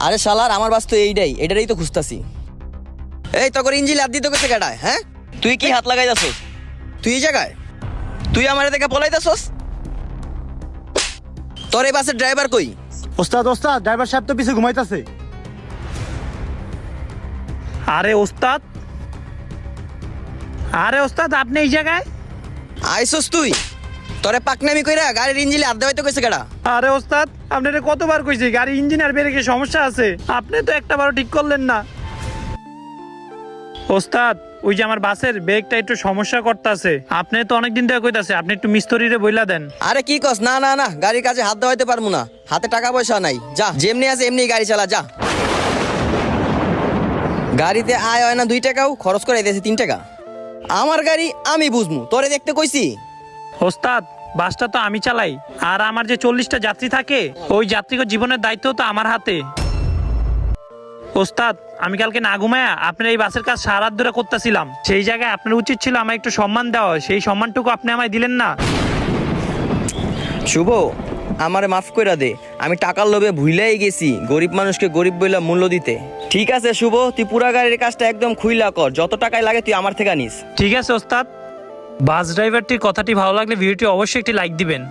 আরে শালার আমার বাস তো এটারই তো খুঁজতাছি। এই তোর ইঞ্জিন লাদ দিতে গেছে কেডায়? হ্যাঁ, তুই কি হাত লাগাই যাচ্ছস? তুই এই জায়গায় তুই আমার দেখে পলাইতেছস? তোর এই বাসের ড্রাইভার কই? ওস্তাদ ওস্তাদ ড্রাইভার সাহেব তো পিছে ঘুমাইতেছে। আরে ওস্তাদ, আপনি এই জায়গায়? আইসস তুই? তোরে পাকনামি কইরা গাড়ির ইঞ্জিনে হাত দেওয়াইতে কইছে কেডা? আরে ওস্তাদ, আপনারে কতবার কইছি গাড়ি ইঞ্জিন আর ব্রেকে সমস্যা আছে, আপনি তো একটাবারও ঠিক করলেন না। ওস্তাদ, ওই যে আমার বাসের ব্রেকটা একটু সমস্যা করতেছে, আপনি তো অনেকদিন ধরে কইতাছে, আপনি একটু মিস্ত্রিরে বইলা দেন। আরে কি কস? না না না, গাড়ির কাছে হাত দেওয়াইতে পারবো না, হাতে টাকা পয়সা নাই। যা, যেমনি আছে এমনি গাড়ি চালা যা। গাড়িতে আয় হয় না 2 টাকাও, খরচ করে দিয়েছে 3 টাকা। আমার গাড়ি আমি বুঝমু, তোরে দেখতে কইছি? ওস্তাদ, বাসটা তো আমি চালাই, আর আমার যে 40টা যাত্রী থাকে, ওই যাত্রীর জীবনের দায়িত্ব তো আমার হাতে। ওস্তাদ, আমি কালকে না ঘুমায়া আপনার এই বাসের কাজ সারা রাত ধরে করতেছিলাম, সেই জায়গায় আপনার উচিত ছিল আমায় একটু সম্মান দেওয়া, সেই সম্মানটুকু আপনি আমায় দিলেন না। শুভ, আমারে মাফ কইরা দে, আমি টাকার লোভে ভুইলাই গেছি গরিব মানুষকে গরিব বইলা মূল্য দিতে। ঠিক আছে শুভ, তুই পুরা গাড়ির কাজটা একদম খুইলা কর, যত টাকায় লাগে তুই আমার থেকে নিস। ঠিক আছে ওস্তাদ। বাস ড্রাইভারটির কথাটি ভালো লাগলে ভিডিওটি অবশ্যই একটি লাইক দিবেন।